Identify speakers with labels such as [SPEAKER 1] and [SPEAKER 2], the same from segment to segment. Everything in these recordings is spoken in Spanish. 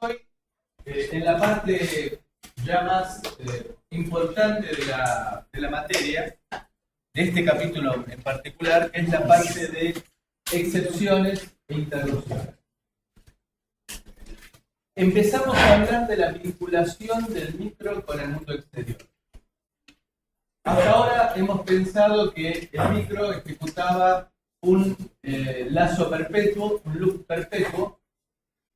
[SPEAKER 1] hoy en la parte ya más importante de la materia, de este capítulo en particular, que es la parte de excepciones e interrupciones. Empezamos a hablar de la vinculación del micro con el mundo exterior. Hasta ahora hemos pensado que el micro ejecutaba un lazo perpetuo, un loop perpetuo,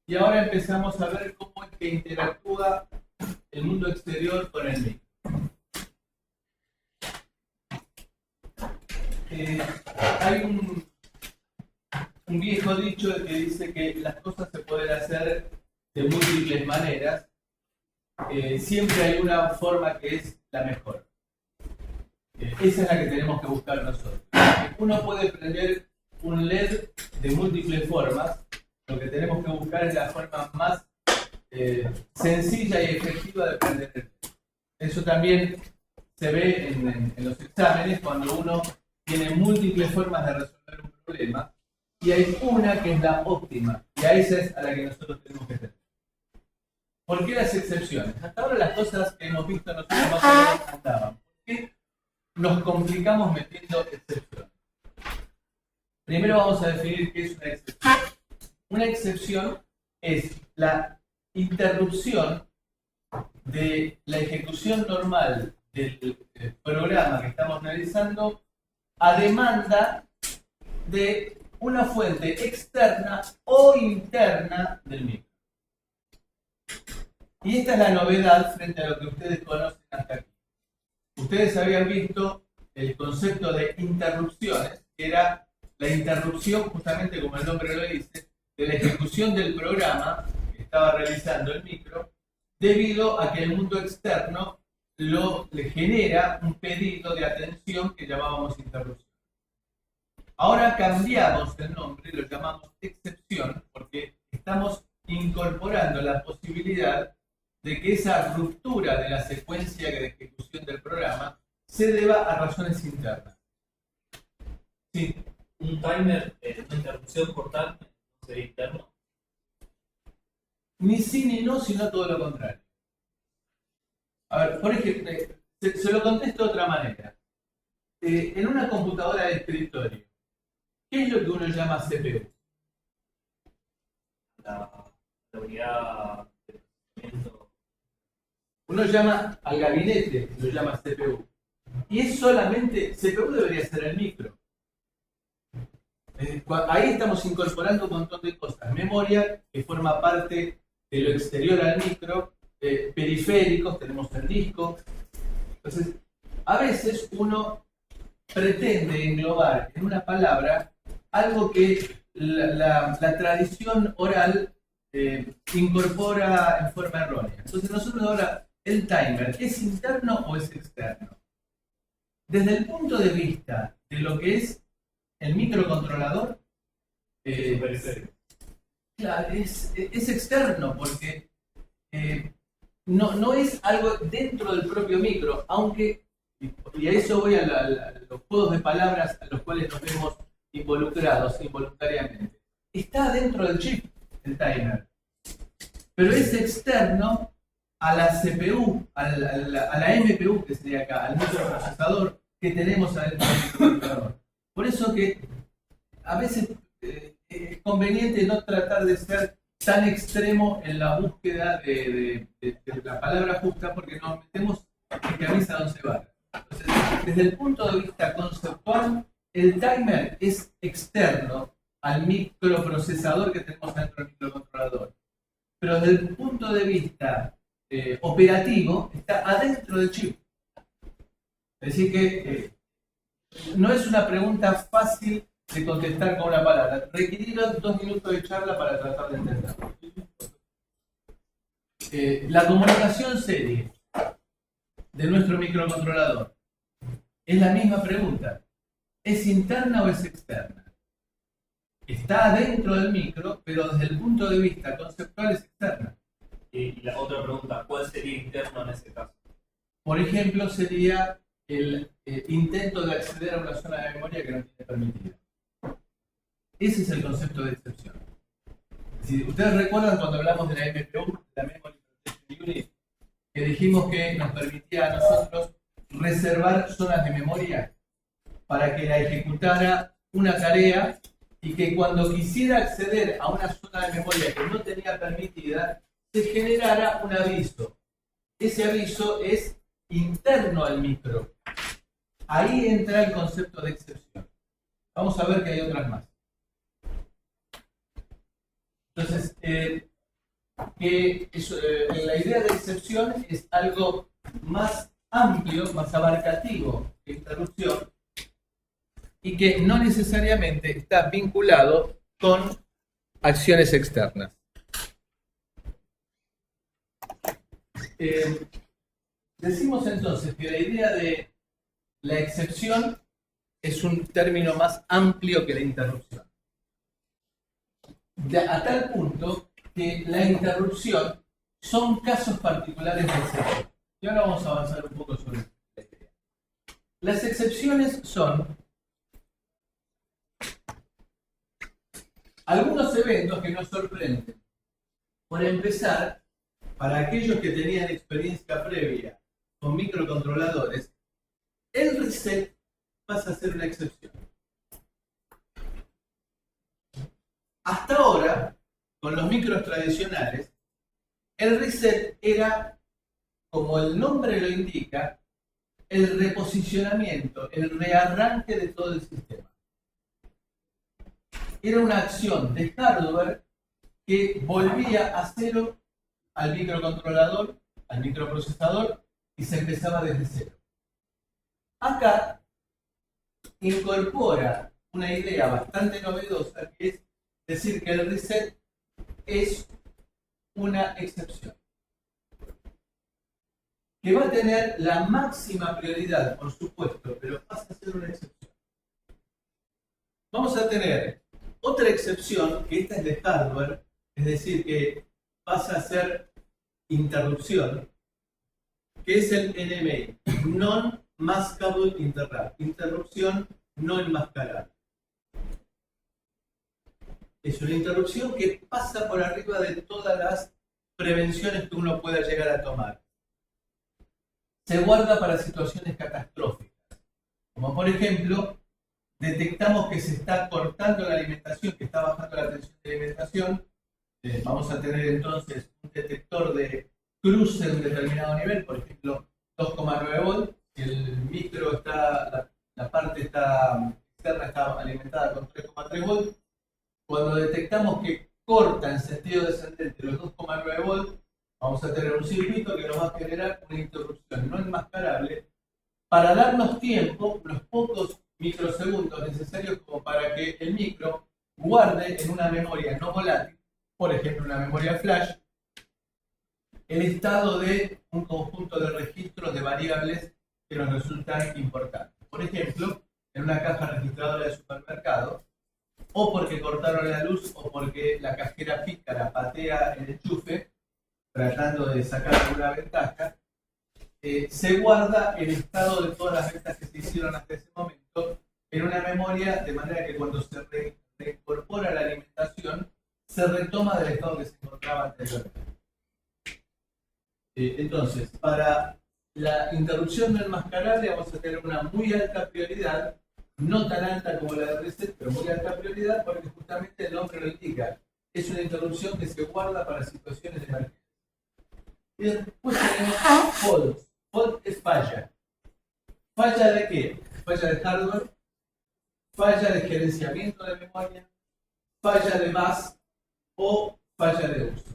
[SPEAKER 1] y ahora empezamos a ver cómo es que interactúa el mundo exterior con el micro. Hay un viejo dicho que dice que las cosas se pueden hacer de múltiples maneras. Siempre hay una forma que es la mejor. Esa es la que tenemos que buscar nosotros. Uno puede prender un LED de múltiples formas. Lo que tenemos que buscar es la forma más sencilla y efectiva de prender el LED. Eso también se ve en los exámenes cuando uno tiene múltiples formas de resolver un problema y hay una que es la óptima y a esa es a la que nosotros tenemos que tener. ¿Por qué las excepciones? Hasta ahora las cosas que hemos visto nosotros más o menos andaban. ¿Por qué nos complicamos metiendo excepciones? Primero vamos a definir qué es una excepción. Una excepción es la interrupción de la ejecución normal del programa que estamos realizando a demanda de una fuente externa o interna del micro. Y esta es la novedad frente a lo que ustedes conocen hasta aquí. Ustedes habían visto el concepto de interrupciones, que era la interrupción, justamente como el nombre lo dice, de la ejecución del programa que estaba realizando el micro, debido a que el mundo externo le genera un pedido de atención que llamábamos interrupción. Ahora cambiamos el nombre y lo llamamos excepción porque estamos incorporando la posibilidad de que esa ruptura de la secuencia de ejecución del programa se deba a razones internas. Sí.
[SPEAKER 2] Un timer, una interrupción por tal, sería interno.
[SPEAKER 1] Ni sí ni no, sino todo lo contrario. A ver, por ejemplo, se lo contesto de otra manera. En una computadora de escritorio, ¿qué es lo que uno llama CPU?
[SPEAKER 2] La unidad de procesamiento.
[SPEAKER 1] Uno llama al gabinete, lo llama CPU. Y es solamente, CPU debería ser el micro. Ahí estamos incorporando un montón de cosas. Memoria, que forma parte de lo exterior al micro, periféricos, tenemos el disco. Entonces, a veces uno pretende englobar en una palabra algo que la tradición oral incorpora en forma errónea. Entonces nosotros ahora, el timer, ¿es interno o es externo? Desde el punto de vista de lo que es el microcontrolador, claro, es externo porque no es algo dentro del propio micro, aunque, y a eso voy a los juegos de palabras a los cuales nos vemos involucrados involuntariamente. Está dentro del chip, el timer, pero es externo a la CPU, a la MPU, que sería acá, al microprocesador que tenemos adentro del microcontrolador. Por eso que a veces es conveniente no tratar de ser tan extremo en la búsqueda de la palabra justa, porque nos metemos en camisa de once varas. Entonces, desde el punto de vista conceptual, el timer es externo al microprocesador que tenemos dentro del microcontrolador. Pero desde el punto de vista operativo, está adentro del chip. Es decir que no es una pregunta fácil de contestar con una palabra. Requerirá 2 minutos de charla para tratar de entenderlo. La comunicación serie de nuestro microcontrolador es la misma pregunta. ¿Es interna o es externa? Está dentro del micro, pero desde el punto de vista conceptual es externa.
[SPEAKER 2] Y la otra pregunta, ¿cuál sería interno en ese caso?
[SPEAKER 1] Por ejemplo, sería el intento de acceder a una zona de memoria que no tiene permitida. Ese es el concepto de excepción. Si ustedes recuerdan cuando hablamos de la MPU, la Memory Protection Unit, que dijimos que nos permitía a nosotros reservar zonas de memoria para que la ejecutara una tarea y que cuando quisiera acceder a una zona de memoria que no tenía permitida, se generara un aviso. Ese aviso es interno al micro. Ahí entra el concepto de excepción. Vamos a ver que hay otras más. Entonces, la idea de excepción es algo más amplio, más abarcativo que interrupción, y que no necesariamente está vinculado con acciones externas. Decimos entonces que la idea de la excepción es un término más amplio que la interrupción. A tal punto que la interrupción son casos particulares de excepción. Y ahora vamos a avanzar un poco sobre la idea. Las excepciones son algunos eventos que nos sorprenden. Por empezar, para aquellos que tenían experiencia previa con microcontroladores, el reset pasa a ser una excepción. Hasta ahora, con los micros tradicionales, el reset era, como el nombre lo indica, el reposicionamiento, el rearranque de todo el sistema. Era una acción de hardware que volvía a cero al microcontrolador, al microprocesador, y se empezaba desde cero. Acá incorpora una idea bastante novedosa, que es decir que el reset es una excepción, que va a tener la máxima prioridad, por supuesto, pero pasa a ser una excepción. Vamos a tener otra excepción, que esta es de hardware, es decir, que pasa a ser interrupción, que es el NMA, Non-Maskable Interrupt, interrupción no enmascarada. Es una interrupción que pasa por arriba de todas las prevenciones que uno pueda llegar a tomar. Se guarda para situaciones catastróficas, como por ejemplo, detectamos que se está cortando la alimentación, que está bajando la tensión de alimentación. Vamos a tener entonces un detector de cruce de un determinado nivel, por ejemplo 2,9 volts, si el micro está, la parte externa está alimentada con 3,3 volts. Cuando detectamos que corta en sentido descendente los 2,9 volts, vamos a tener un circuito que nos va a generar una interrupción no enmascarable para darnos tiempo, los pocos microsegundos necesarios como para que el micro guarde en una memoria no volátil, por ejemplo una memoria flash, el estado de un conjunto de registros de variables que nos resultan importantes. Por ejemplo, en una caja registradora de supermercado, o porque cortaron la luz o porque la cajera pícara patea el enchufe tratando de sacar alguna ventaja, se guarda el estado de todas las ventas que se hicieron hasta ese momento en una memoria, de manera que cuando se reincorpora la alimentación se retoma del estado que se encontraba anteriormente. Entonces, para la interrupción no enmascarable vamos a tener una muy alta prioridad, no tan alta como la de reset, pero muy alta prioridad, porque justamente el nombre lo indica. Es una interrupción que se guarda para situaciones de emergencia. Y después tenemos fault. Fault es falla. ¿Falla de qué? Falla de hardware, falla de gerenciamiento de memoria, falla de bus o falla de uso.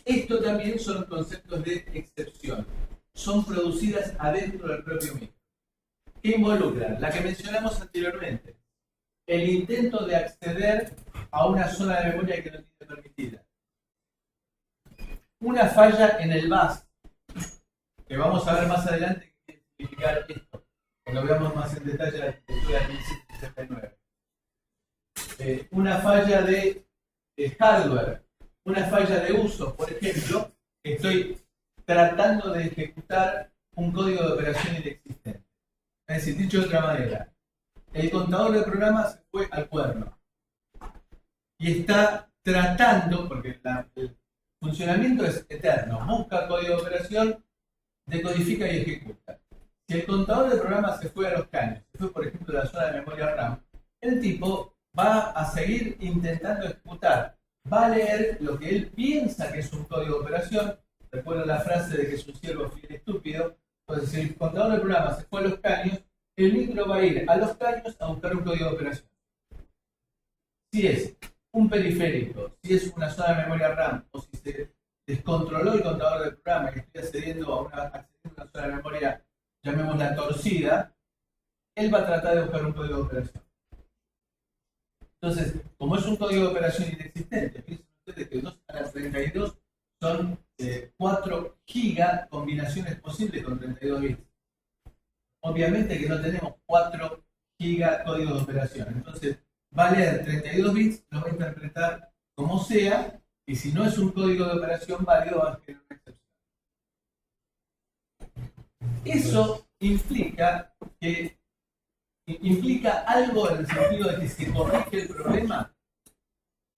[SPEAKER 1] Esto también son conceptos de excepción. Son producidas adentro del propio micro. ¿Qué involucran? La que mencionamos anteriormente. El intento de acceder a una zona de memoria que no tiene permitida. Una falla en el bus, que vamos a ver más adelante qué quiere significar esto, cuando veamos más en detalle la arquitectura del 1669. Una falla de hardware, una falla de uso, por ejemplo, estoy tratando de ejecutar un código de operación inexistente. Es decir, dicho de otra manera, el contador de programas se fue al cuerno. y está tratando, porque el funcionamiento es eterno, busca código de operación, decodifica y ejecuta. Si el contador de programas se fue a los caños, se fue por ejemplo a la zona de memoria RAM, el tipo va a seguir intentando ejecutar, va a leer lo que él piensa que es un código de operación. Recuerda la frase de que es un siervo fiel estúpido. Entonces, si el contador de programas se fue a los caños, el micro va a ir a los caños a buscar un código de operación. Si es un periférico, si es una zona de memoria RAM, o si se descontroló el contador del programa y estoy accediendo a una zona de memoria, llamémosla torcida, él va a tratar de buscar un código de operación. Entonces, como es un código de operación inexistente, piensen ustedes que 2 a la 32 son 4 giga combinaciones posibles con 32 bits. Obviamente que no tenemos 4 giga códigos de operación. Entonces, va a leer 32 bits, lo va a interpretar como sea, y si no es un código de operación válido, va a generar una excepción. Eso implica algo en el sentido de que se corrige el problema.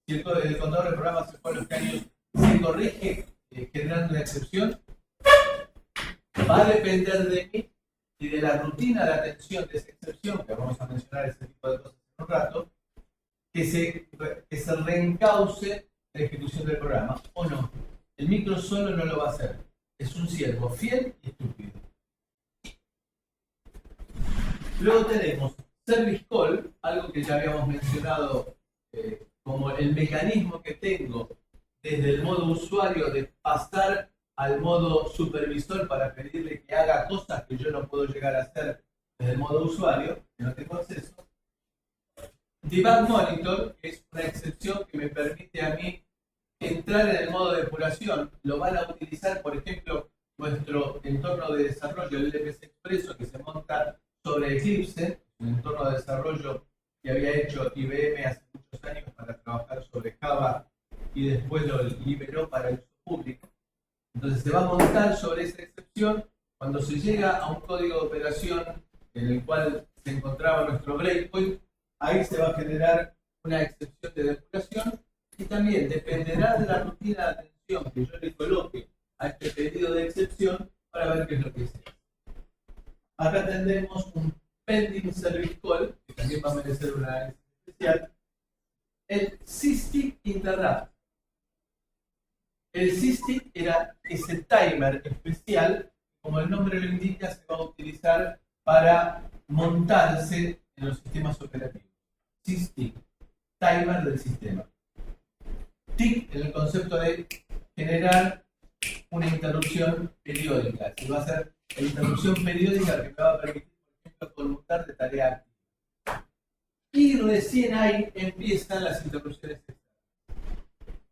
[SPEAKER 1] Si el contador de programas se fue a los caños, se corrige generando una excepción. Va a depender de mí y de la rutina de atención de esa excepción, que vamos a mencionar ese tipo de cosas en un rato, que se reencauce la ejecución del programa, o no. El micro solo no lo va a hacer. Es un siervo fiel y estúpido. Luego tenemos Service Call, algo que ya habíamos mencionado como el mecanismo que tengo desde el modo usuario de pasar al modo supervisor para pedirle que haga cosas que yo no puedo llegar a hacer desde el modo usuario, que no tengo acceso. Debug Monitor, que es una excepción que me permite a mí entrar en el modo de depuración. Lo van a utilizar, por ejemplo, nuestro entorno de desarrollo, el LPC Expresso, que se monta sobre Eclipse, un entorno de desarrollo que había hecho IBM hace muchos años para trabajar sobre Java y después lo liberó para el uso público. Entonces se va a montar sobre esa excepción. Cuando se llega a un código de operación en el cual se encontraba nuestro breakpoint, ahí se va a generar una excepción de depuración y también dependerá de la rutina de atención que yo le coloque a este pedido de excepción para ver qué es lo que es. Acá tendremos un pending service call, que también va a merecer una análisis especial. El SysTick interrupt. El SysTick era ese timer especial, como el nombre lo indica, se va a utilizar para montarse en los sistemas operativos. SysTick, timer del sistema. Tick en el concepto de generar una interrupción periódica. Se va a hacer la interrupción periódica que me va a permitir, por ejemplo, conmutar de tarea activa. Y recién ahí empiezan las interrupciones externas.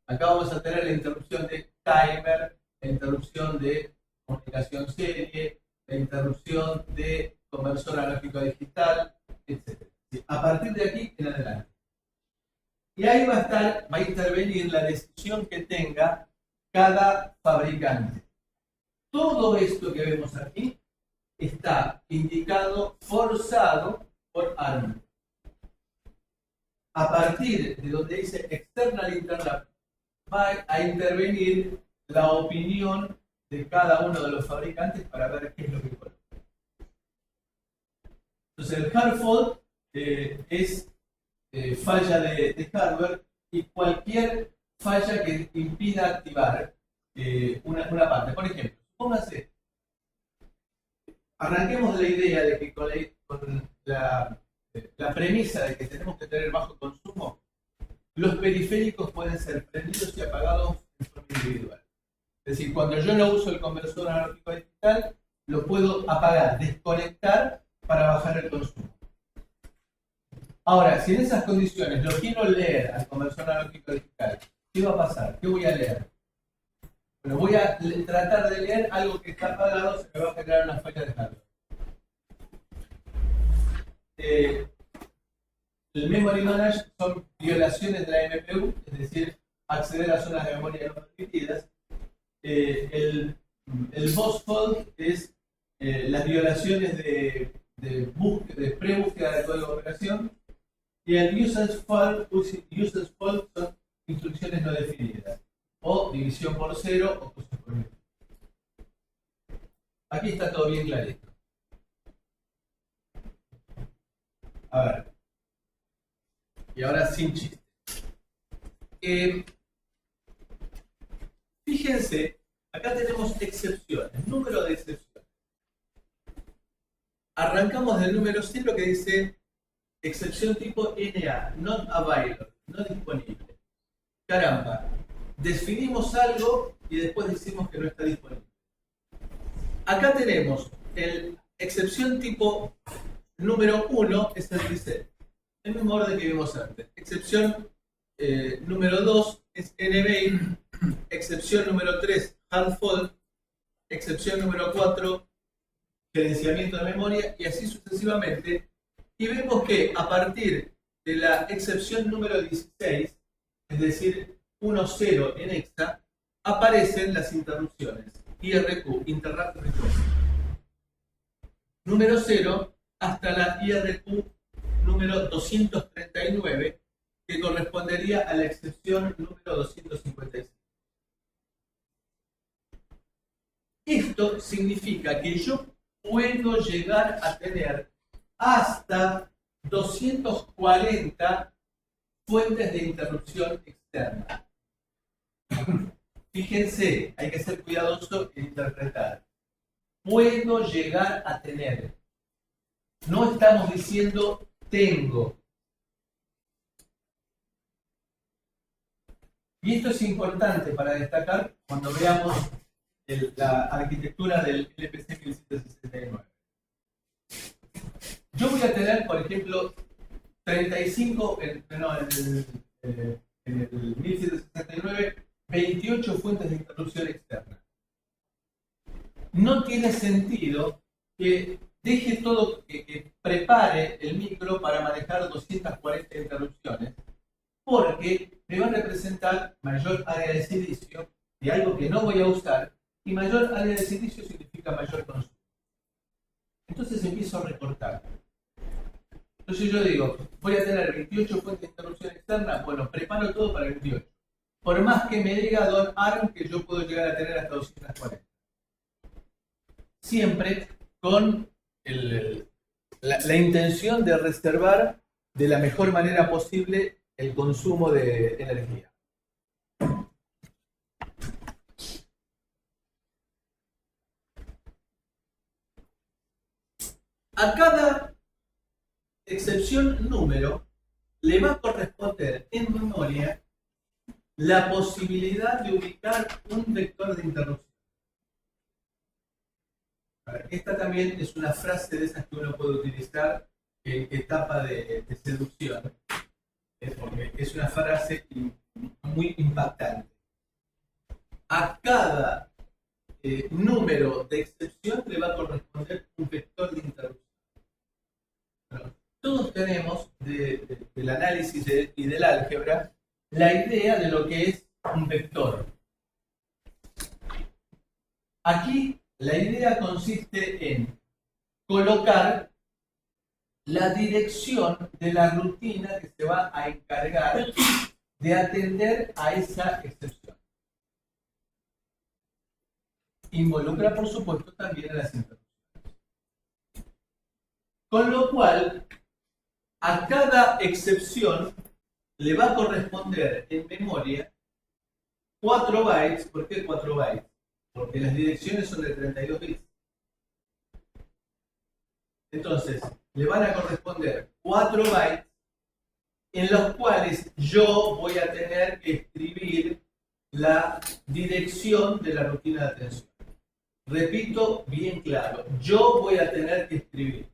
[SPEAKER 1] Acá vamos a tener la interrupción de timer, la interrupción de comunicación serie, la interrupción de conversor analógico digital, etc. A partir de aquí en adelante. Y ahí va a intervenir la decisión que tenga cada fabricante. Todo esto que vemos aquí está indicado, forzado por ARM. A partir de donde dice External Interrupt, va a intervenir la opinión de cada uno de los fabricantes para ver qué es lo que coloca. Entonces el hard fault es falla de hardware y cualquier falla que impida activar una parte. Por ejemplo, póngase, arranquemos de la idea de que con la premisa de que tenemos que tener bajo consumo, los periféricos pueden ser prendidos y apagados de forma individual. Es decir, cuando yo no uso el conversor analógico digital, lo puedo apagar, desconectar para bajar el consumo. Ahora, si en esas condiciones lo quiero leer al conversor analógico digital, ¿qué va a pasar? ¿Qué voy a leer? Bueno, voy a tratar de leer algo que está apagado, se me va a generar una falla de hardware. El memory manage son violaciones de la MPU, es decir, acceder a zonas de memoria no permitidas. El boss fault es las violaciones de pre-búsqueda de código de operación. Y el uses false son instrucciones no definidas, o división por 0 o cosas por el estilo. Aquí está todo bien clarito. A ver. Y ahora sin chiste. Fíjense, acá tenemos excepciones, número de excepciones. Arrancamos del número 0 que dice excepción tipo NA, not available, no disponible. Caramba, definimos algo y después decimos que no está disponible. Acá tenemos el excepción tipo número 1, es el reset. El mismo orden que vimos antes. Excepción número 2 es NBAID. Excepción número 3, hard fault. Excepción número 4, gerenciamiento de memoria, y así sucesivamente. Y vemos que a partir de la excepción número 16, es decir, 1.0 en hexa, aparecen las interrupciones. IRQ, Interrupt Request. Número 0 hasta la IRQ número 239, que correspondería a la excepción número 256. Esto significa que yo puedo llegar a tener hasta 240 fuentes de interrupción externa. Fíjense, hay que ser cuidadoso en interpretar. Puedo llegar a tener. No estamos diciendo tengo. Y esto es importante para destacar cuando veamos la arquitectura del LPC 1769. Yo voy a tener, por ejemplo, 35, en el 1769, 28 fuentes de interrupción externa. No tiene sentido que deje todo, que prepare el micro para manejar 240 interrupciones, porque me va a representar mayor área de silicio de algo que no voy a usar, y mayor área de silicio significa mayor consumo. Entonces empiezo a recortar. Entonces yo digo, voy a tener 28 fuentes de interrupción externa, bueno, preparo todo para 28. Por más que me diga Don Aaron que yo puedo llegar a tener hasta 240. Siempre con la intención de reservar de la mejor manera posible el consumo de energía. A cada excepción número le va a corresponder en memoria la posibilidad de ubicar un vector de interrupción. Esta también es una frase de esas que uno puede utilizar en etapa de seducción, porque es una frase muy impactante. A cada número de excepción le va a corresponder un vector de interrupción. Bueno, todos tenemos del análisis y del álgebra la idea de lo que es un vector. Aquí la idea consiste en colocar la dirección de la rutina que se va a encargar de atender a esa excepción. Involucra, por supuesto, también a las interrupciones. Con lo cual, a cada excepción le va a corresponder en memoria 4 bytes. ¿Por qué 4 bytes? Porque las direcciones son de 32 bits. Entonces, le van a corresponder 4 bytes en los cuales yo voy a tener que escribir la dirección de la rutina de atención. Repito bien claro, yo voy a tener que escribir.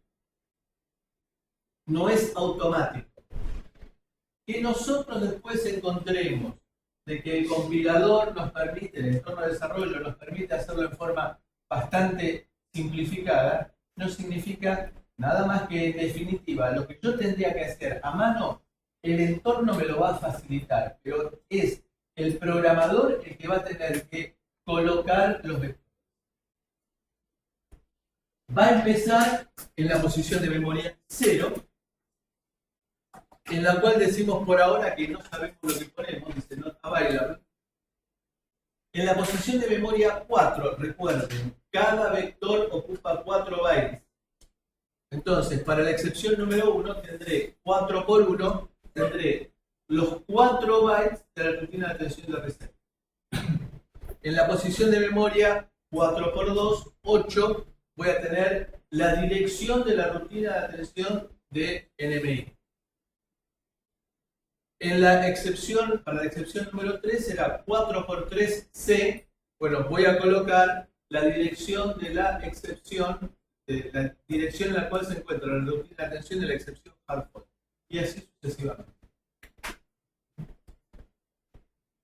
[SPEAKER 1] No es automático. Que nosotros después encontremos de que el compilador nos permite, el entorno de desarrollo nos permite hacerlo en forma bastante simplificada, no significa nada más que, en definitiva, lo que yo tendría que hacer a mano, el entorno me lo va a facilitar, pero es el programador el que va a tener que colocar los vectores. Va a empezar en la posición de memoria 0, en la cual decimos por ahora que no sabemos lo que ponemos, dice not available. En la posición de memoria 4, recuerden, cada vector ocupa 4 bytes. Entonces, para la excepción número 1, tendré 4 por 1, tendré los 4 bytes de la rutina de atención de reset. En la posición de memoria 4 por 2, 8, voy a tener la dirección de la rutina de atención de NMI. En la excepción, para la excepción número 3 será 4 por 3 C. Bueno, voy a colocar la dirección de la excepción, la dirección en la cual se encuentra la rutina de atención de la excepción hard fault. Y así sucesivamente.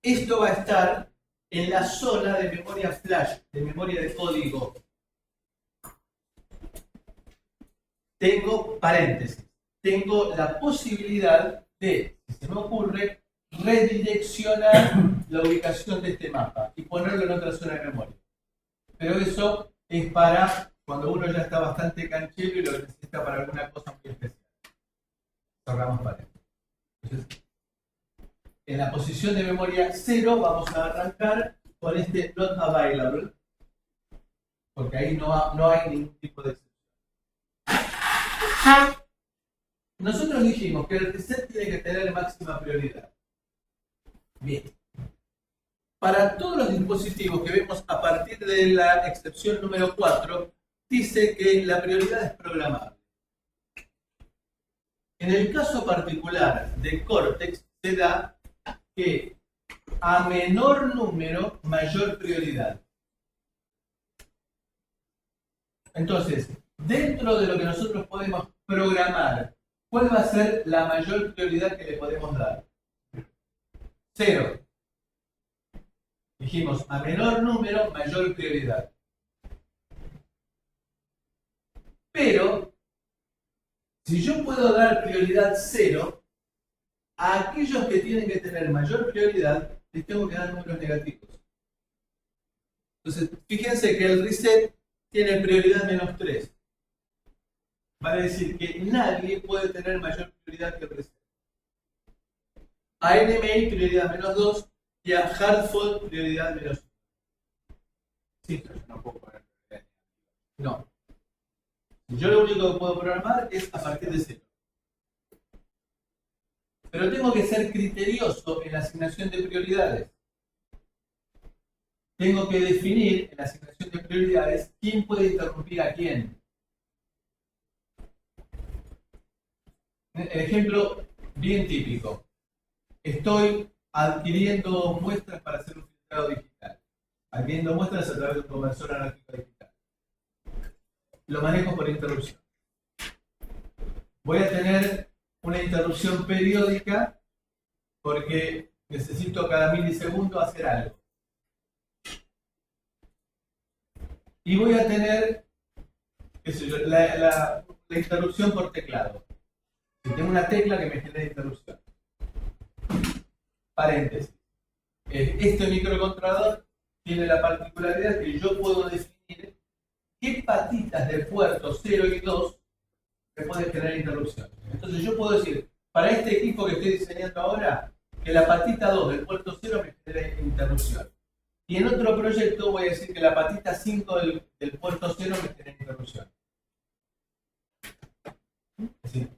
[SPEAKER 1] Esto va a estar en la zona de memoria flash, de memoria de código. Tengo paréntesis. Tengo la posibilidad de, si se me ocurre, redireccionar la ubicación de este mapa y ponerlo en otra zona de memoria. Pero eso es para cuando uno ya está bastante canchero y lo necesita para alguna cosa muy especial. Cerramos paréntesis. Entonces, en la posición de memoria 0 vamos a arrancar con este not available, porque ahí no hay ningún tipo de excepción. Nosotros dijimos que el reset tiene que tener máxima prioridad. Bien. Para todos los dispositivos que vemos a partir de la excepción número 4, dice que la prioridad es programable. En el caso particular de Cortex, se da que a menor número, mayor prioridad. Entonces, dentro de lo que nosotros podemos programar, ¿cuál va a ser la mayor prioridad que le podemos dar? 0. Dijimos, a menor número, mayor prioridad. Pero, si yo puedo dar prioridad 0, a aquellos que tienen que tener mayor prioridad, les tengo que dar números negativos. Entonces, fíjense que el reset tiene prioridad menos 3. Vale decir que nadie puede tener mayor prioridad que el reset. A NMI prioridad menos 2 y a hard fault prioridad menos 1. Sí, no puedo poner prioridad. No. Yo lo único que puedo programar es a partir de 0. Pero tengo que ser criterioso en la asignación de prioridades. Tengo que definir en la asignación de prioridades quién puede interrumpir a quién. Ejemplo bien típico. Estoy adquiriendo muestras para hacer un filtrado digital. Adquiriendo muestras a través de un conversor analógico digital. Lo manejo por interrupción. Voy a tener una interrupción periódica porque necesito cada milisegundo hacer algo. Y voy a tener, qué sé yo, la interrupción por teclado. Si tengo una tecla que me genera interrupción. Paréntesis. Este microcontrolador tiene la particularidad que yo puedo definir qué patitas de puertos 0 y 2 me pueden generar interrupción. Entonces yo puedo decir, para este equipo que estoy diseñando ahora, que la patita 2 del puerto 0 me genere interrupción. Y en otro proyecto voy a decir que la patita 5 del puerto 0 me genera interrupción. Es decir,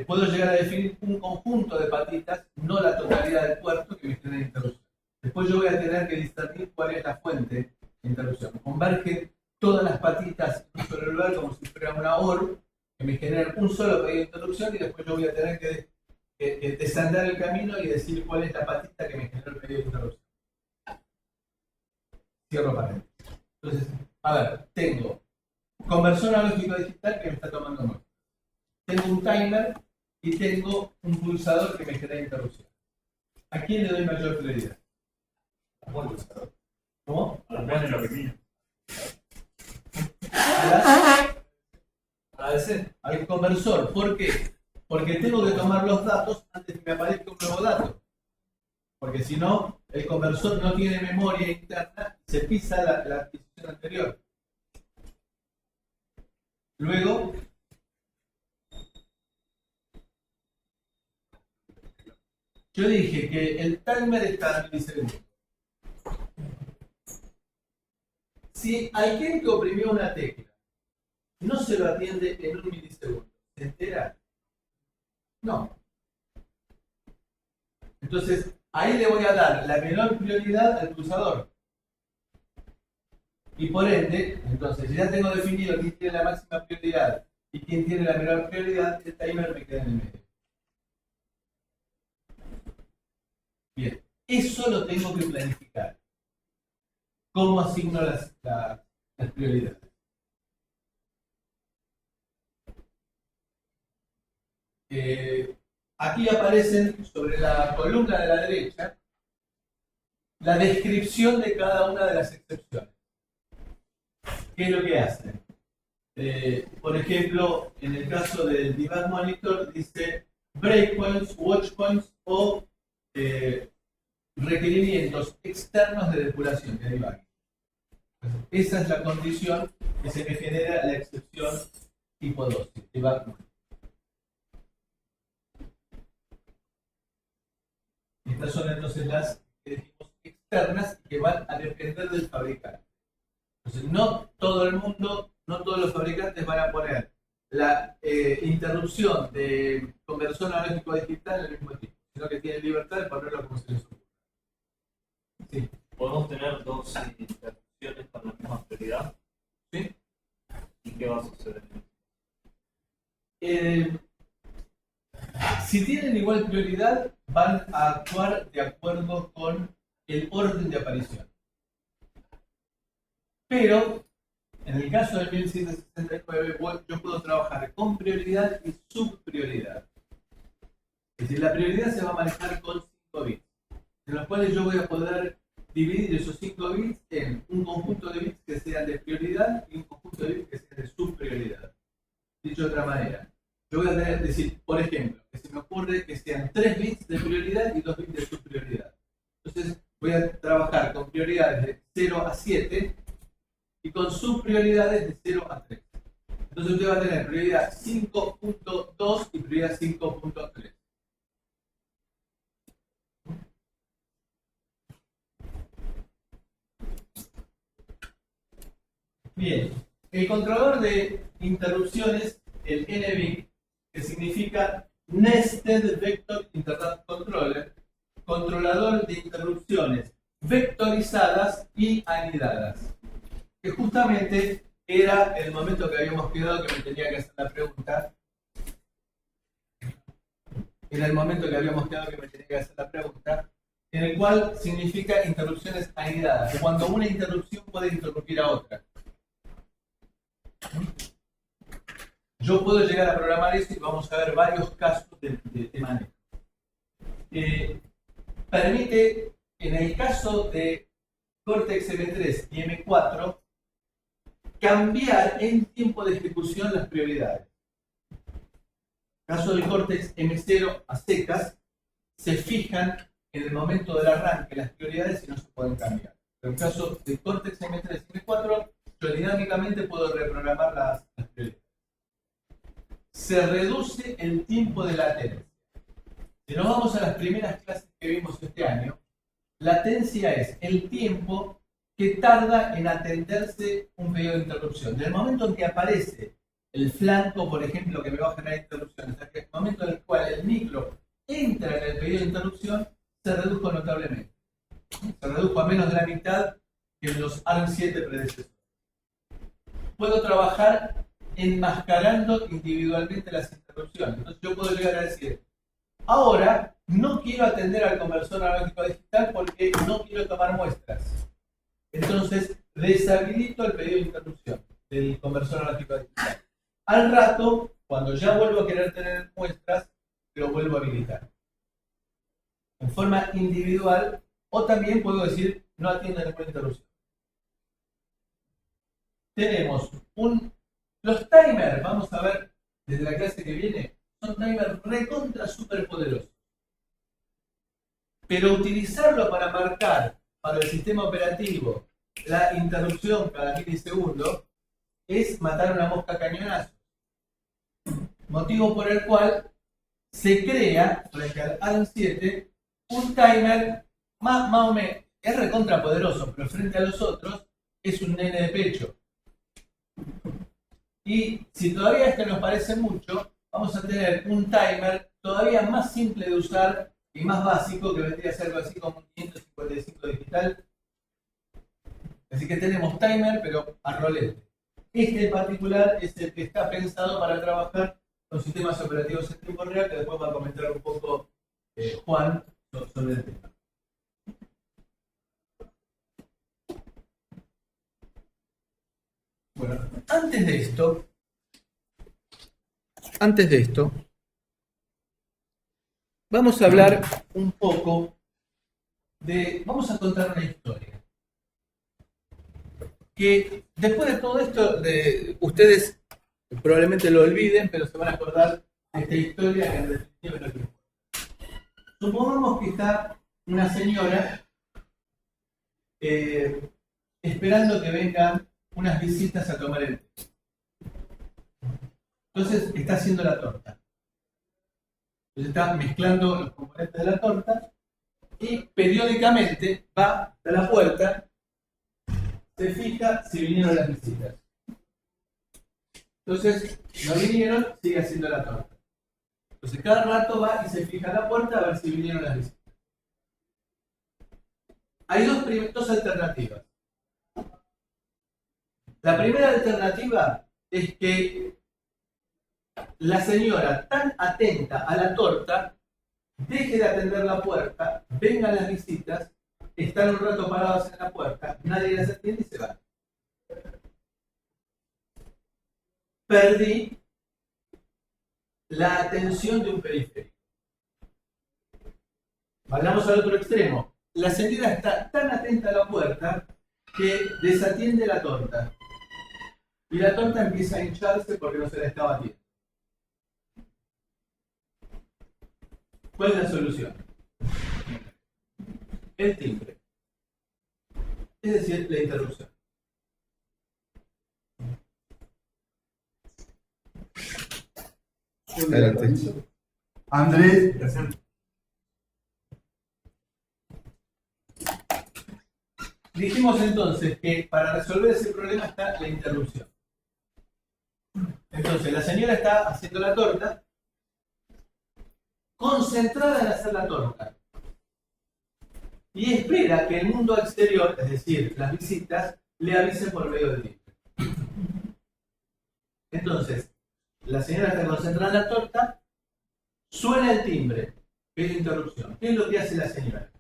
[SPEAKER 1] puedo llegar a definir un conjunto de patitas, no la totalidad del puerto que me genera interrupción. Después yo voy a tener que discernir cuál es la fuente de interrupción. Convergen todas las patitas en un solo lugar como si fuera una OR, que me generan un solo pedido de interrupción y después yo voy a tener que desandar el camino y decir cuál es la patita que me generó el pedido de interrupción. Cierro paréntesis. Entonces, a ver, tengo un conversor analógico digital que me está tomando muestras. Tengo un timer y tengo un pulsador que me genera interrupción. ¿A quién le doy mayor prioridad?
[SPEAKER 2] ¿Cuál pulsador?
[SPEAKER 1] ¿Cómo?
[SPEAKER 2] A la grande y la pequeña.
[SPEAKER 1] Al conversor. ¿Por qué? Porque tengo que tomar los datos antes que me aparezca un nuevo dato. Porque si no, el conversor no tiene memoria interna y se pisa la adquisición anterior. Luego, Yo dije que el timer está en milisegundos. Si alguien que oprimió una tecla no se lo atiende en un milisegundo, ¿se entera? No. Entonces, ahí le voy a dar la menor prioridad al pulsador. Y por ende, entonces, si ya tengo definido quién tiene la máxima prioridad y quién tiene la menor prioridad, el timer me queda en el medio. Bien, eso lo tengo que planificar. ¿Cómo asigno las prioridades? Aquí aparecen sobre la columna de la derecha la descripción de cada una de las excepciones. ¿Qué es lo que hacen? Por ejemplo, en el caso del debug monitor dice breakpoints, watchpoints o requerimientos externos de depuración de debug. Esa es la condición que se me genera la excepción tipo 2, debug monitor. Estas son entonces las que decimos externas que van a depender del fabricante. Entonces, no todo el mundo, no todos los fabricantes van a poner la interrupción de conversión analógico a digital en el mismo tiempo, sino que tienen libertad de ponerlo como se les ocurra. Sí.
[SPEAKER 2] ¿Podemos tener dos interrupciones con la misma prioridad?
[SPEAKER 1] ¿Sí?
[SPEAKER 2] ¿Y qué va a suceder?
[SPEAKER 1] Si tienen igual prioridad, van a actuar de acuerdo con el orden de aparición. Pero, en el caso del 1169, yo puedo trabajar con prioridad y subprioridad. Es decir, la prioridad se va a manejar con 5 bits, en los cuales yo voy a poder dividir esos 5 bits en un conjunto de bits que sean de prioridad y un conjunto de bits que sean de subprioridad. Dicho de otra manera, yo voy a tener que decir, por ejemplo, que se me ocurre que sean 3 bits de prioridad y 2 bits de subprioridad. Entonces, voy a trabajar con prioridades de 0 a 7 y con subprioridades de 0 a 3. Entonces usted va a tener prioridad 5.2 y prioridad 5.3. Bien, el controlador de interrupciones, el NVIC, que significa Nested Vector Interrupt Controller, controlador de interrupciones vectorizadas y anidadas. Que justamente era el momento que habíamos quedado que me tenía que hacer la pregunta. Era el momento que habíamos quedado que me tenía que hacer la pregunta, en el cual significa interrupciones anidadas, cuando una interrupción puede interrumpir a otra. Yo puedo llegar a programar eso y vamos a ver varios casos de manejo. Permite, en el caso de Cortex M3 y M4, cambiar en tiempo de ejecución las prioridades. En el caso del Cortex M0 a secas, se fijan en el momento del arranque las prioridades y no se pueden cambiar. Pero en el caso de Cortex M3 y M4, yo dinámicamente puedo reprogramar las prioridades. Se reduce el tiempo de latencia. Si nos vamos a las primeras clases que vimos este año, latencia es el tiempo que tarda en atenderse un pedido de interrupción. Del momento en que aparece el flanco, por ejemplo, que me va a generar interrupción, hasta el momento en el cual el micro entra en el pedido de interrupción, se redujo notablemente. Se redujo a menos de la mitad que en los ARM7 predecesores. Puedo trabajar enmascarando individualmente las interrupciones. Entonces yo puedo llegar a decir, ahora no quiero atender al conversor analógico digital porque no quiero tomar muestras. Entonces deshabilito el pedido de interrupción del conversor analógico digital. Al rato, cuando ya vuelvo a querer tener muestras, lo vuelvo a habilitar. En forma individual, o también puedo decir, no atiendo ninguna interrupción. Tenemos los timers, vamos a ver desde la clase que viene, son timers recontra super poderosos. Pero utilizarlo para marcar para el sistema operativo la interrupción cada milisegundo es matar una mosca a cañonazo. Motivo por el cual se crea, frente al ARM7, un timer más o menos, es recontrapoderoso, pero frente a los otros es un nene de pecho. Y si todavía este nos parece mucho, vamos a tener un timer todavía más simple de usar y más básico, que vendría a ser algo así como un 555 digital. Así que tenemos timer, pero a rolete. Este en particular es el que está pensado para trabajar con sistemas operativos en tiempo real, que después va a comentar un poco Juan sobre el tema. Bueno, antes de esto, vamos a hablar un poco vamos a contar una historia. Que después de todo esto, ustedes probablemente lo olviden, pero se van a acordar de esta historia que en definitiva es lo que importa. Supongamos que está una señora esperando que vengan unas visitas a tomar el té. Entonces está haciendo la torta. Entonces está mezclando los componentes de la torta y periódicamente va a la puerta, se fija si vinieron las visitas. Entonces, no vinieron, sigue haciendo la torta. Entonces cada rato va y se fija a la puerta a ver si vinieron las visitas. Hay dos alternativas. La primera alternativa es que la señora, tan atenta a la torta, deje de atender la puerta, vengan las visitas, están un rato parados en la puerta, nadie las atiende y se van. Perdí la atención de un periférico. Vayamos al otro extremo. La señora está tan atenta a la puerta que desatiende la torta. Y la torta empieza a hincharse porque no se la está batiendo. ¿Cuál es la solución? El timbre. Es decir, la interrupción.
[SPEAKER 3] Adelante. Andrés.
[SPEAKER 1] Dijimos entonces que para resolver ese problema está la interrupción. Entonces, la señora está haciendo la torta, concentrada en hacer la torta, y espera que el mundo exterior, es decir, las visitas, le avisen por medio del timbre. Entonces, la señora está concentrada en la torta, suena el timbre, que es la interrupción. ¿Qué es lo que hace la señora?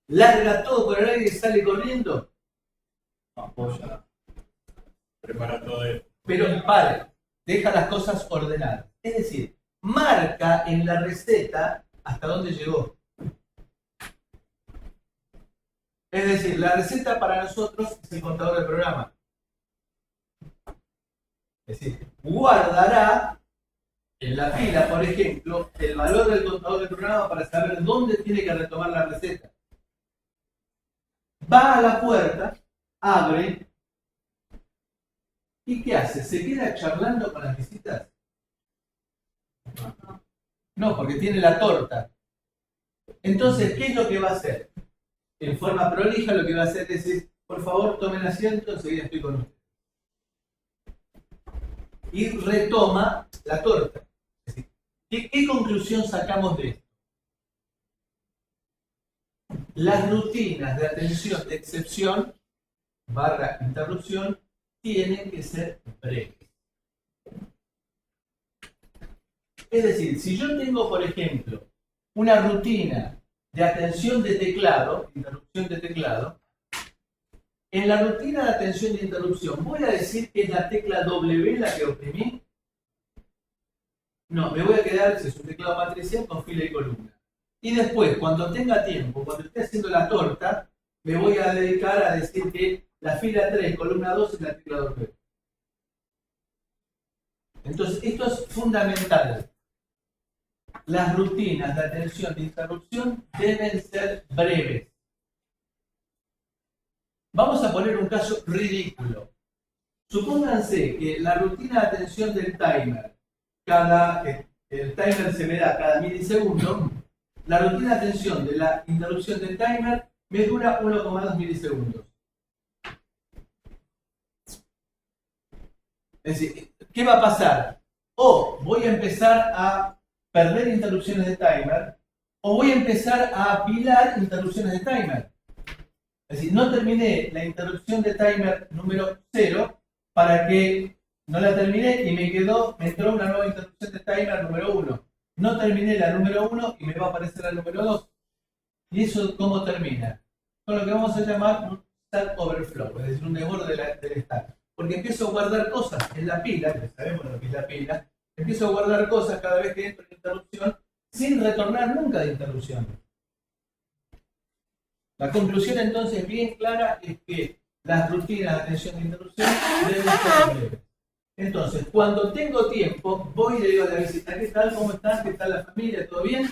[SPEAKER 1] ¿Larga todo por el aire y sale corriendo?
[SPEAKER 2] Apoya. Prepara todo esto.
[SPEAKER 1] Pero para, deja las cosas ordenadas. Es decir, marca en la receta hasta dónde llegó. Es decir, la receta para nosotros es el contador del programa. Es decir, guardará en la fila, por ejemplo, el valor del contador del programa para saber dónde tiene que retomar la receta. Va a la puerta, abre, ¿y qué hace? ¿Se queda charlando con las visitas? No, porque tiene la torta. Entonces, ¿qué es lo que va a hacer? En forma prolija lo que va a hacer es decir, por favor, tomen asiento, enseguida estoy con ustedes. Y retoma la torta. Es decir, ¿qué conclusión sacamos de esto? Las rutinas de atención de excepción / interrupción tienen que ser breves. Es decir, si yo tengo, por ejemplo, una rutina de atención de teclado, interrupción de teclado, en la rutina de atención de interrupción, ¿voy a decir que es la tecla W la que oprimí? No, me voy a quedar, si es un teclado matricial, con fila y columna. Y después, cuando tenga tiempo, cuando esté haciendo la torta, me voy a dedicar a decir que la fila 3, columna 2 es la tecla W. Entonces, esto es fundamental. Las rutinas de atención de interrupción deben ser breves. Vamos a poner un caso ridículo. Supónganse que la rutina de atención del timer, el timer se me da cada milisegundo, la rutina de atención de la interrupción del timer me dura 1,2 milisegundos. Es decir, ¿qué va a pasar? O voy a empezar a perder interrupciones de timer, o voy a empezar a apilar interrupciones de timer. Es decir, no terminé la interrupción de timer número 0 para que no la terminé y me entró una nueva interrupción de timer número 1. No terminé la número 1 y me va a aparecer la número 2. ¿Y eso cómo termina? Con lo que vamos a llamar un stack overflow, es decir, un desborde del stack. Porque empiezo a guardar cosas en la pila, que sabemos lo que es la pila, empiezo a guardar cosas cada vez que entro en interrupción sin retornar nunca de interrupción. La conclusión entonces bien clara es que las rutinas de atención de interrupción deben ser breves. Entonces, cuando tengo tiempo, voy y le digo a la visita, ¿qué tal? ¿Cómo están? ¿Qué tal la familia? ¿Todo bien?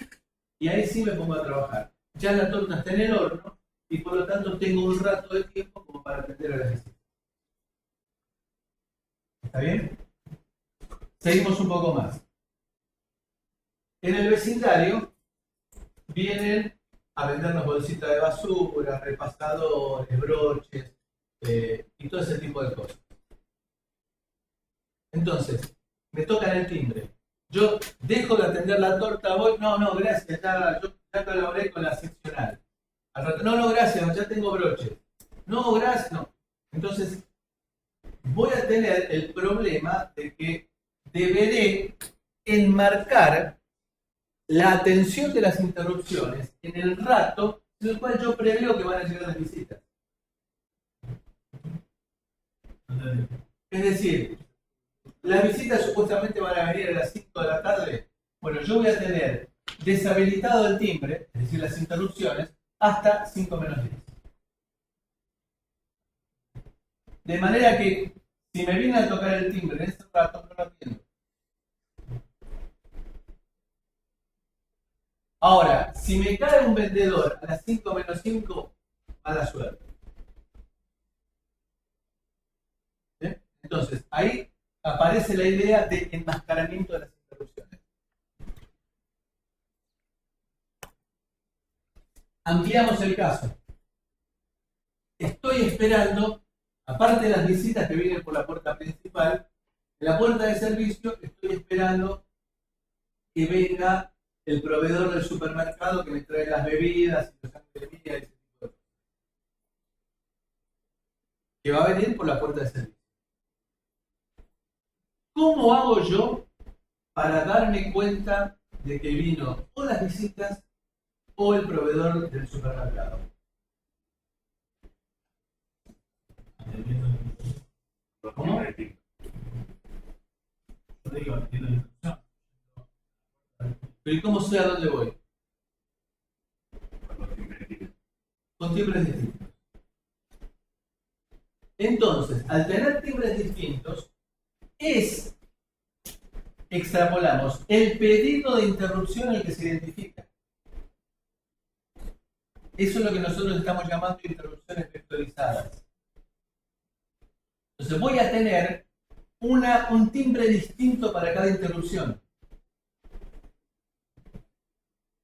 [SPEAKER 1] Y ahí sí me pongo a trabajar. Ya la torta está en el horno y por lo tanto tengo un rato de tiempo como para atender a la visita. ¿Está bien? Seguimos un poco más. En el vecindario vienen a vendernos bolsitas de basura, repasadores, broches y todo ese tipo de cosas. Entonces, me tocan el timbre. Yo dejo de atender la torta, voy, no, gracias, yo ya colaboré con la seccional. Al rato, no, gracias, ya tengo broches. No, gracias, no. Entonces, voy a tener el problema de que deberé enmarcar la atención de las interrupciones en el rato en el cual yo preveo que van a llegar las visitas. Es decir, las visitas supuestamente van a venir a las 5 de la tarde. Bueno, yo voy a tener deshabilitado el timbre, es decir, las interrupciones, hasta 5 menos 10. De manera que, si me viene a tocar el timbre en ese rato, no lo atiendo. Ahora, si me cae un vendedor a las 5 menos 5, mala suerte. ¿Bien? Entonces, ahí aparece la idea de enmascaramiento de las interrupciones. Ampliamos el caso. Estoy esperando, aparte de las visitas que vienen por la puerta principal, en la puerta de servicio estoy esperando que venga el proveedor del supermercado que me trae las bebidas, y los bebidas, y ese tipo de cosas. Que va a venir por la puerta de servicio. ¿Cómo hago yo para darme cuenta de que vino o las visitas o el proveedor del supermercado? ¿Cómo? Pero ¿y cómo sé a dónde voy? Con timbres distintos. Entonces, al tener timbres distintos, extrapolamos el pedido de interrupción al que se identifica. Eso es lo que nosotros estamos llamando interrupciones vectorizadas. Entonces voy a tener un timbre distinto para cada interrupción.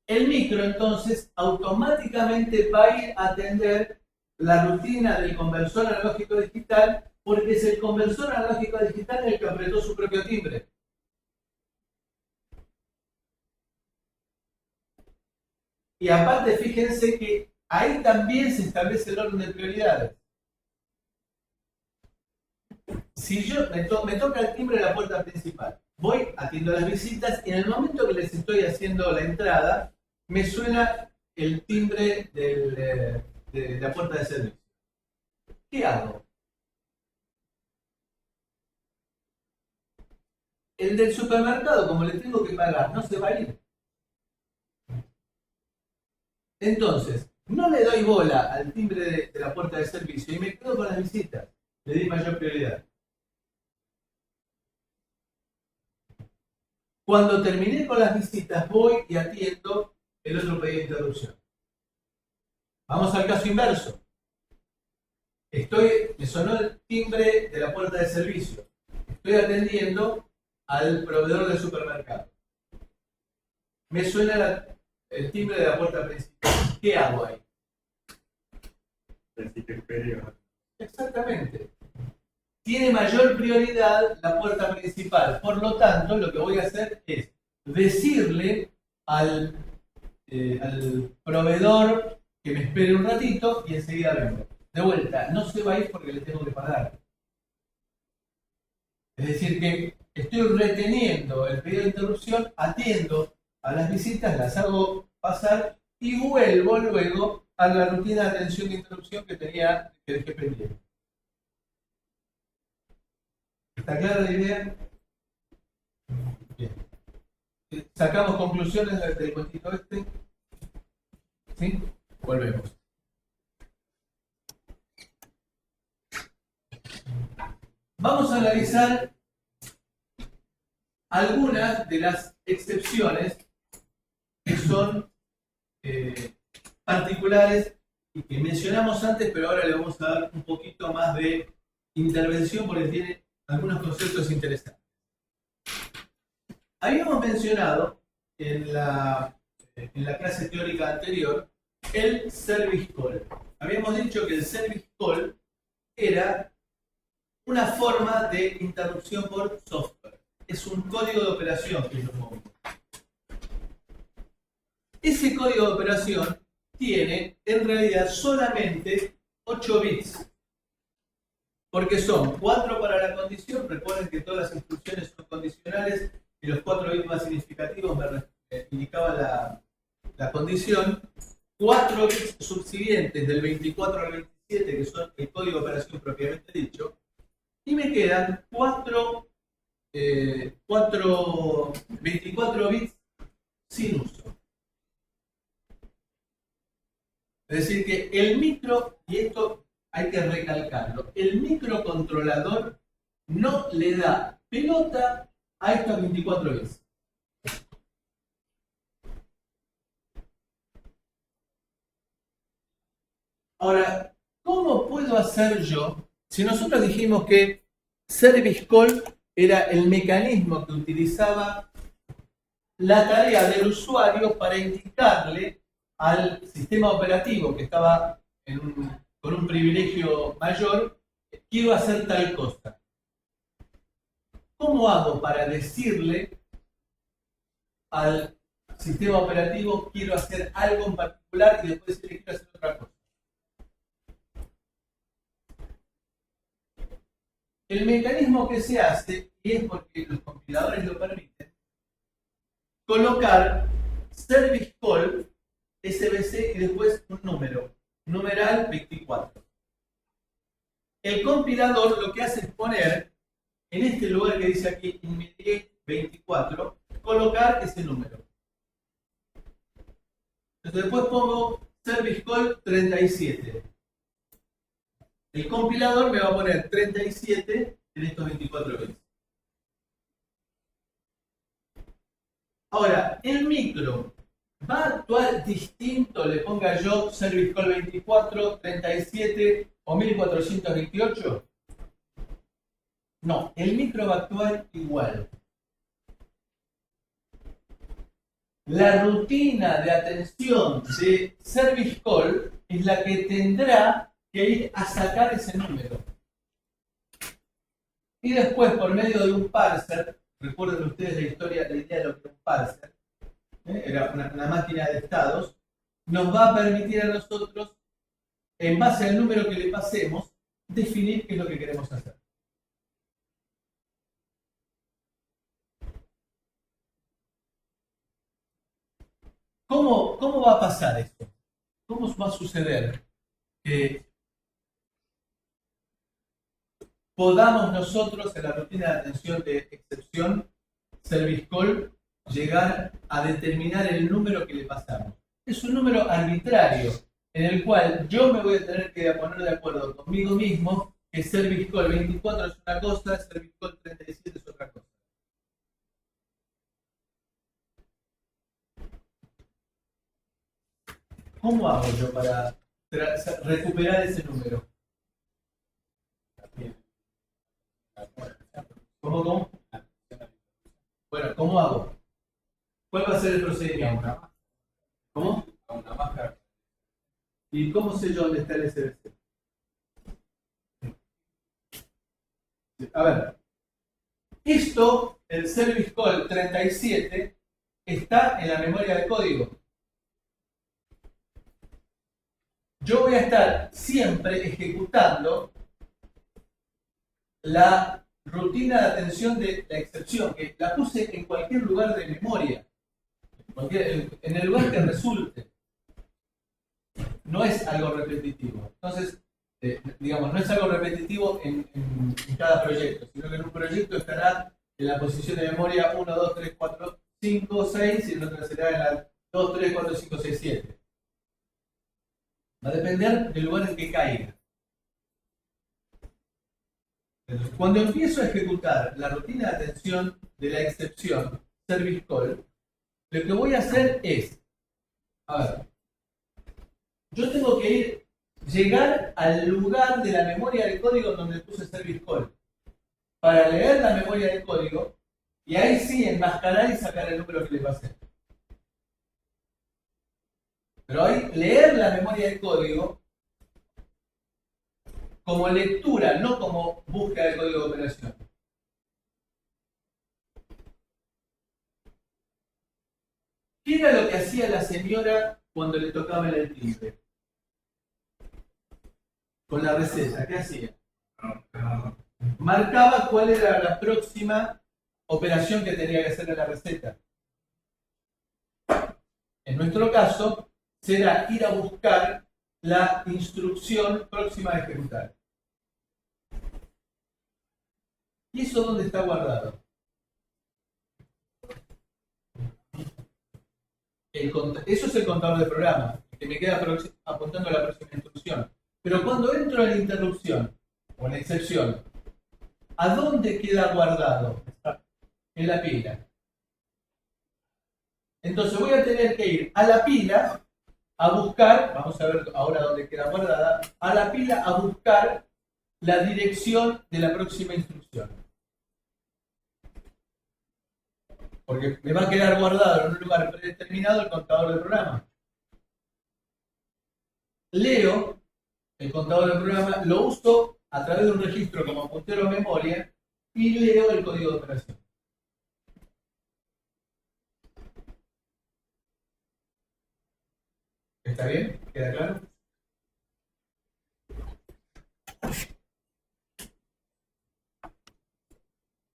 [SPEAKER 1] El micro entonces automáticamente va a ir a atender la rutina del conversor analógico digital porque es el conversor analógico digital el que apretó su propio timbre. Y aparte fíjense que ahí también se establece el orden de prioridades. Si yo me toca el timbre de la puerta principal, voy, atiendo las visitas y en el momento que les estoy haciendo la entrada, me suena el timbre de la puerta de servicio. ¿Qué hago? El del supermercado, como le tengo que pagar, no se va a ir. Entonces, no le doy bola al timbre de la puerta de servicio y me quedo con las visitas. Le di mayor prioridad. Cuando terminé con las visitas, voy y atiendo el otro pedido de interrupción. Vamos al caso inverso. Me sonó el timbre de la puerta de servicio. Estoy atendiendo al proveedor del supermercado. Me suena el timbre de la puerta principal. ¿Qué hago ahí? Exactamente. Tiene mayor prioridad la puerta principal. Por lo tanto, lo que voy a hacer es decirle al proveedor que me espere un ratito y enseguida vengo. De vuelta, no se va a ir porque le tengo que pagar. Es decir, que estoy reteniendo el pedido de interrupción, atiendo a las visitas, las hago pasar y vuelvo luego a la rutina de atención de interrupción que dejé pendiente. ¿Está clara la idea? Bien. ¿Sacamos conclusiones del cuentito este? ¿Sí? Volvemos. Vamos a analizar algunas de las excepciones que son particulares y que mencionamos antes, pero ahora le vamos a dar un poquito más de intervención porque tiene algunos conceptos interesantes. Habíamos mencionado en la clase teórica anterior el service call. Habíamos dicho que el service call era una forma de interrupción por software. Es un código de operación que nos movemos. Ese código de operación tiene en realidad solamente 8 bits. Porque son 4 para la condición. Recuerden que todas las instrucciones son condicionales y los 4 bits más significativos me indicaban la condición. 4 bits subsiguientes del 24 al 27, que son el código de operación propiamente dicho. Y me quedan 24 bits sin uso. Es decir que el micro, y esto hay que recalcarlo, el microcontrolador no le da pelota a estos 24 bits. Ahora, ¿cómo puedo hacer yo? Si nosotros dijimos que Service Call era el mecanismo que utilizaba la tarea del usuario para indicarle al sistema operativo que estaba con un privilegio mayor que iba a hacer tal cosa. ¿Cómo hago para decirle al sistema operativo quiero hacer algo en particular y después decirle quiero hacer otra cosa? El mecanismo que se hace, y es porque los compiladores lo permiten, colocar service call SBC y después un número, numeral 24. El compilador lo que hace es poner en este lugar que dice aquí immediate 24, colocar ese número. Entonces después pongo service call 37. El compilador me va a poner 37 en estos 24 bits. Ahora, el micro va a actuar distinto, le ponga yo service call 24, 37 o 1428. No, el micro va a actuar igual. La rutina de atención de service call es la que tendrá que ir a sacar ese número. Y después, por medio de un parser, recuerden ustedes la idea de lo que es un parser, era una máquina de estados, nos va a permitir a nosotros, en base al número que le pasemos, definir qué es lo que queremos hacer. ¿Cómo va a pasar esto? ¿Cómo va a suceder que podamos nosotros en la rutina de atención de excepción, service call, llegar a determinar el número que le pasamos? Es un número arbitrario, en el cual yo me voy a tener que poner de acuerdo conmigo mismo que service call 24 es una cosa, service call 37 es otra cosa. ¿Cómo hago yo para recuperar ese número? ¿Cómo? Bueno, ¿cómo hago? ¿Cuál va a ser el procedimiento? ¿Cómo?
[SPEAKER 4] A una máscara.
[SPEAKER 1] ¿Y cómo sé yo dónde está el SBC? A ver, esto, el service call 37, está en la memoria de código. Yo voy a estar siempre ejecutando la rutina de atención de la excepción, que la puse en cualquier lugar de memoria, en el lugar que resulte. No es algo repetitivo. Entonces, digamos, no es algo repetitivo en cada proyecto, sino que en un proyecto estará en la posición de memoria 1, 2, 3, 4, 5, 6 y en otro será en la 2, 3, 4, 5, 6, 7. Va a depender del lugar en que caiga. Entonces, cuando empiezo a ejecutar la rutina de atención de la excepción, service call, lo que voy a hacer es, a ver, yo tengo que llegar al lugar de la memoria del código donde puse service call, para leer la memoria del código, y ahí sí enmascarar y sacar el número que le pasé. Pero ahí, leer la memoria del código como lectura, no como búsqueda del código de operación. ¿Qué era lo que hacía la señora cuando le tocaba el timbre? Con la receta, ¿qué hacía? Marcaba cuál era la próxima operación que tenía que hacer en la receta. En nuestro caso, será ir a buscar la instrucción próxima a ejecutar. ¿Y eso dónde está guardado? Eso es el contador de programa, que me queda apuntando a la próxima instrucción. Pero cuando entro en la interrupción o en la excepción, ¿a dónde queda guardado? En la pila. Entonces voy a tener que ir a la pila a buscar, vamos a ver ahora dónde queda guardada, a la pila a buscar la dirección de la próxima instrucción. Porque me va a quedar guardado en un lugar predeterminado el contador del programa. Leo el contador del programa, lo uso a través de un registro como puntero de memoria y leo el código de operación. ¿Está bien? ¿Queda claro?